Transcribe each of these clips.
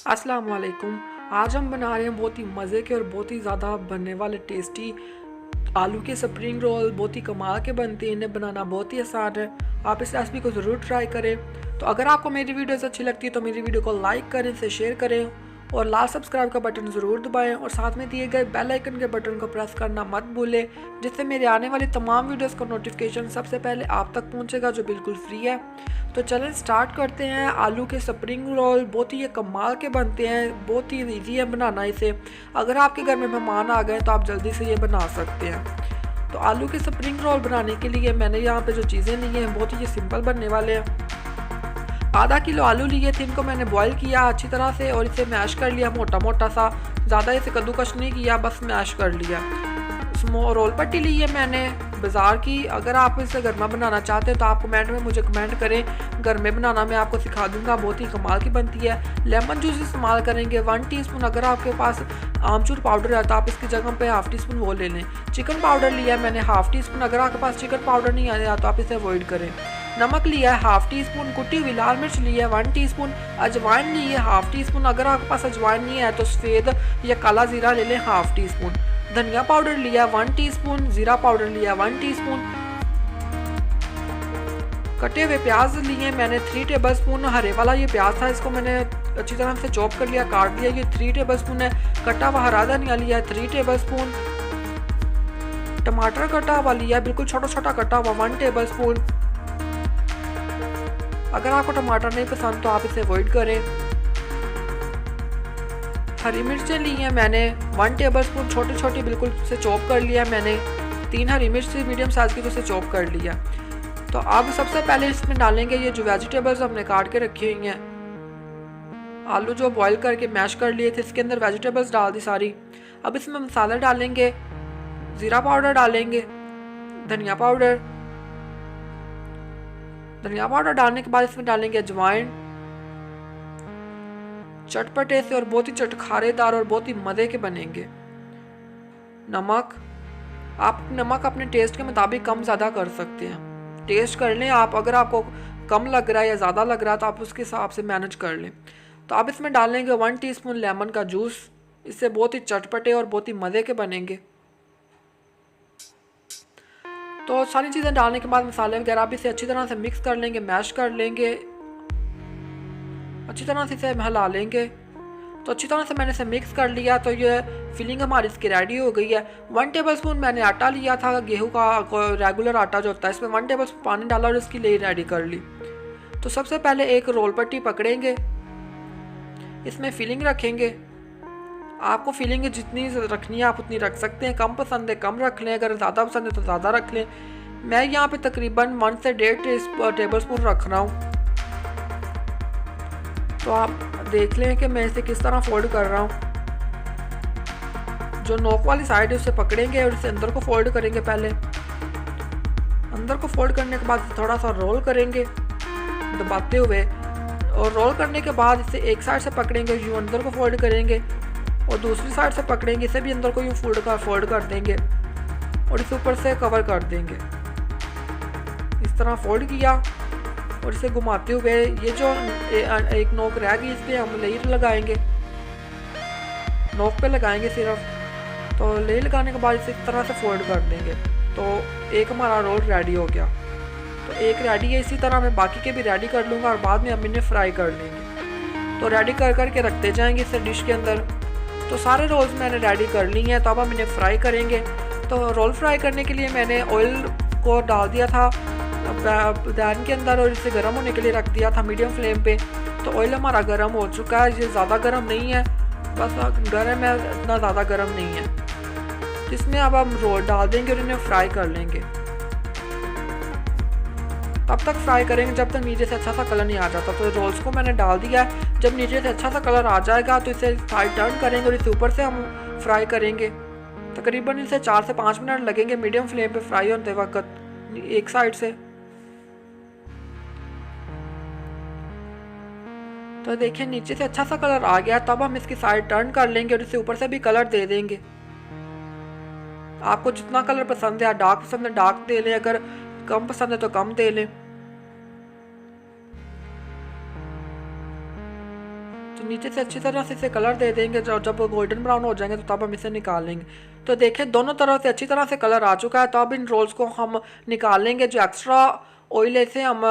अस्सलाम वालेकुम। आज हम बना रहे हैं बहुत ही मज़े के और बहुत ही ज़्यादा बनने वाले टेस्टी आलू के स्प्रिंग रोल। बहुत ही कमाल के बनते हैं, इन्हें बनाना बहुत ही आसान है। आप इस रेसिपी को ज़रूर ट्राई करें। तो अगर आपको मेरी वीडियोस अच्छी लगती है तो मेरी वीडियो को लाइक करें, इसे शेयर करें और लाल सब्सक्राइब का बटन ज़रूर दबाएं और साथ में दिए गए बेल आइकन के बटन को प्रेस करना मत भूलें, जिससे मेरे आने वाली तमाम वीडियोस का नोटिफिकेशन सबसे पहले आप तक पहुंचेगा, जो बिल्कुल फ्री है। तो चलें स्टार्ट करते हैं। आलू के स्प्रिंग रोल बहुत ही ये कमाल के बनते हैं, बहुत ही ईजी है बनाना इसे। अगर आपके घर में मेहमान आ गए तो आप जल्दी से ये बना सकते हैं। तो आलू के स्प्रिंग रोल बनाने के लिए मैंने यहाँ पे जो चीज़ें ली हैं बहुत ही ये सिंपल बनने वाले हैं। आधा किलो आलू लिए थे, इनको मैंने बॉईल किया अच्छी तरह से और इसे मैश कर लिया मोटा मोटा सा। ज़्यादा इसे कद्दूकश नहीं किया, बस मैश कर लिया। रोल पट्टी ली है मैंने बाज़ार की। अगर आप इसे घर में बनाना चाहते हैं तो आप कमेंट में मुझे कमेंट करें, घर में बनाना मैं आपको सिखा दूंगा, बहुत ही कमाल की बनती है। लेमन जूस इस्तेमाल करेंगे 1 टीस्पून। अगर आपके पास आमचूर पाउडर है तो आप इसकी जगह पे ½ टीस्पून वो ले लें। चिकन पाउडर लिया है मैंने ½ टीस्पून। अगर आपके पास चिकन पाउडर नहीं आया तो आप इसे अवॉइड करें। नमक लिया है ½ टीस्पून। कुटी हुई लाल मिर्च ली है 1 टीस्पून। अजवाइन ली है ½ टीस्पून। अगर आपके पास अजवाइन नहीं है तो सफ़ेद या काला ज़ीरा ले लें ½ टीस्पून। धनिया पाउडर लिया 1 टीस्पून। ज़ीरा पाउडर लिया 1 टीस्पून। कटे हुए प्याज लिए मैंने 3 टेबलस्पून। हरे वाला ये प्याज था, इसको मैंने अच्छी तरह से चॉप कर लिया, काट दिया। ये 3 टेबलस्पून है। कटा हुआ हरा धनिया लिया 3 टेबलस्पून। टमाटर कटा हुआ लिया बिल्कुल छोटा छोटा कटा हुआ 1 टेबलस्पून। अगर आपको टमाटर नहीं पसंद तो आप इसे अवॉइड करें। हरी मिर्चें ली हैं मैंने 1 टेबलस्पून, छोटी छोटी बिल्कुल से चॉप कर लिया मैंने। 3 हरी मिर्च मीडियम साइज़ की, तो इसे चॉप कर लिया। तो अब सबसे पहले इसमें डालेंगे ये जो वेजिटेबल्स हमने काट के रखी हुई हैं। आलू जो बॉईल करके मैश कर लिए थे, इसके अंदर वेजिटेबल्स डाल दी सारी। अब इसमें मसाले डालेंगे। ज़ीरा पाउडर डालेंगे, धनिया पाउडर डालने के बाद इसमें डालेंगे अजवाइन। चटपटे से और बहुत ही चटखारेदार और बहुत ही मज़े के बनेंगे। नमक, आप नमक अपने टेस्ट के मुताबिक कम ज़्यादा कर सकते हैं, टेस्ट कर लें आप। अगर आपको कम लग रहा है या ज़्यादा लग रहा है तो आप उसके हिसाब से मैनेज कर लें। तो अब इसमें डालेंगे 1 टीस्पून लेमन का जूस। इससे बहुत ही चटपटे और बहुत ही मज़े के बनेंगे। तो सारी चीज़ें डालने के बाद मसाले वगैरह आप इसे अच्छी तरह से मिक्स कर लेंगे, मैश कर लेंगे, अच्छी तरह से इसे हिला लेंगे। तो अच्छी तरह से मैंने इसे मिक्स कर लिया। तो ये फिलिंग हमारी इसकी रेडी हो गई है। 1 टेबलस्पून मैंने आटा लिया था, गेहूं का रेगुलर आटा जो होता है, इसमें 1 टेबलस्पून पानी डाला और इसकी लेयर रेडी कर ली। तो सबसे पहले एक रोल पट्टी पकड़ेंगे, इसमें फिलिंग रखेंगे। आपको फिलिंग जितनी रखनी है आप उतनी रख सकते हैं, कम पसंद है कम रख लें, अगर ज़्यादा पसंद है तो ज़्यादा रख लें। मैं यहाँ पे तकरीबन 1 से 1.5 टेबलस्पून रख रहा हूँ। तो आप देख लें कि मैं इसे किस तरह फोल्ड कर रहा हूँ। जो नोक वाली साइड है उसे पकड़ेंगे और इसे अंदर को फोल्ड करेंगे। पहले अंदर को फोल्ड करने के बाद थोड़ा सा रोल करेंगे दबाते हुए, और रोल करने के बाद इसे एक साइड से पकड़ेंगे, यूँ अंदर को फोल्ड करेंगे और दूसरी साइड से पकड़ेंगे, इसे भी अंदर को यूँ फोल्ड कर देंगे और इसे ऊपर से कवर कर देंगे। इस तरह फोल्ड किया और इसे घुमाते हुए ये जो एक नोक रह गई इस पर हम लेयर लगाएंगे, नोक पे लगाएंगे सिर्फ। तो लेयर लगाने के बाद इसे इस तरह से फोल्ड कर देंगे। तो एक हमारा रोल रेडी हो गया। तो एक रेडी है, इसी तरह मैं बाकी के भी रेडी कर लूँगा और बाद में हम इन्हें फ्राई कर लेंगे। तो रेडी कर करके रखते जाएंगे इसे डिश के अंदर। तो सारे रोल्स मैंने रेडी कर ली हैं। तो अब हम इन्हें फ्राई करेंगे। तो रोल फ्राई करने के लिए मैंने ऑयल को डाल दिया था पैन के अंदर और इसे गर्म होने के लिए रख दिया था मीडियम फ्लेम पे। तो ऑयल हमारा गर्म हो चुका है, ये ज़्यादा गर्म नहीं है, बस गर्म है, इतना ज़्यादा गर्म नहीं है। तो इसमें अब हम रोल डाल देंगे और इन्हें फ्राई कर लेंगे। तब तक फ्राई करेंगे जब तक नीचे से अच्छा सा कलर नहीं आ जाता। तो रोल्स को मैंने डाल दिया है। जब नीचे से अच्छा सा कलर आ जाएगा तो इसे साइड टर्न करेंगे और इसे ऊपर से हम फ्राई करेंगे। तकरीबन इसे 4 से 5 मिनट लगेंगे मीडियम फ्लेम पे फ्राई होते वक्त एक साइड से। तो देखिए नीचे से अच्छा सा कलर आ गया। तब हम इसकी साइड टर्न कर लेंगे और इसे ऊपर से भी कलर दे देंगे। आपको जितना कलर पसंद है, डार्क पसंद है डार्क दे लें, अगर कम पसंद है तो कम दे लें। तो नीचे से अच्छी तरह से इसे कलर दे देंगे। जब गोल्डन ब्राउन हो जाएंगे तो तब हम इसे निकाल लेंगे। तो देखिए दोनों तरफ से अच्छी तरह से कलर आ चुका है। तो अब इन रोल्स को हम निकाल लेंगे। जो एक्स्ट्रा ऑयल है इसे हम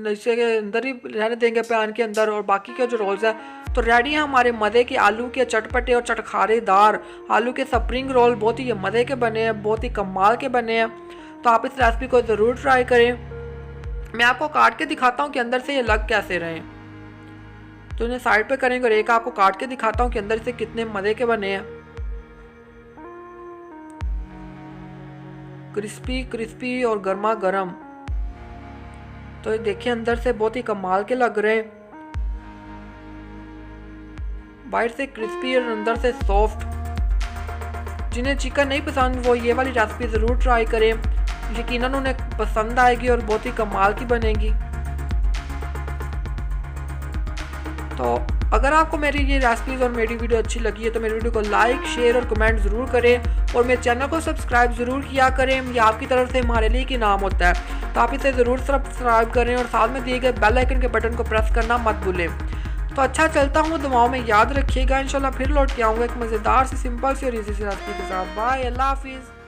इसे के अंदर ही रहने देंगे पैन के अंदर, और बाकी के जो रोल्स है तो रेडी है हमारे मज़े के आलू के चटपटे और चटखारेदार आलू के स्प्रिंग रोल। बहुत ही मज़े के बने हैं, बहुत ही कमाल के बने हैं। तो आप इस रेसिपी को ज़रूर ट्राई करें। मैं आपको काट के दिखाता हूँ कि अंदर से ये लग कैसे रहे। तो इन्हें साइड पे करेंगे और एक आपको काट के दिखाता हूँ कि अंदर से कितने मज़े के बने हैं। क्रिस्पी क्रिस्पी और गर्मा गर्म। तो ये देखिए अंदर से बहुत ही कमाल के लग रहे हैं, बाहर से क्रिस्पी और अंदर से सॉफ्ट। जिन्हें चिकन नहीं पसंद वो ये वाली रेसिपी ज़रूर ट्राई करें, यकीनन उन्हें पसंद आएगी और बहुत ही कमाल की बनेगी। तो अगर आपको मेरी ये रेसिपीज़ और मेरी वीडियो अच्छी लगी है तो मेरी वीडियो को लाइक शेयर और कमेंट ज़रूर करें और मेरे चैनल को सब्सक्राइब ज़रूर किया करें। ये आपकी तरफ से हमारे लिए एक इनाम होता है। तो आप इसे ज़रूर सब्सक्राइब करें और साथ में दिए गए बेल आइकन के बटन को प्रेस करना मत भूलें। तो अच्छा चलता हूँ, दुआओं में याद रखिएगा। इंशाल्लाह फिर लौट के आऊँगा एक मज़ेदार सी सिंपल सी और ईजी सी रेसिपी के साथ। बाय, अल्लाह हाफिज़।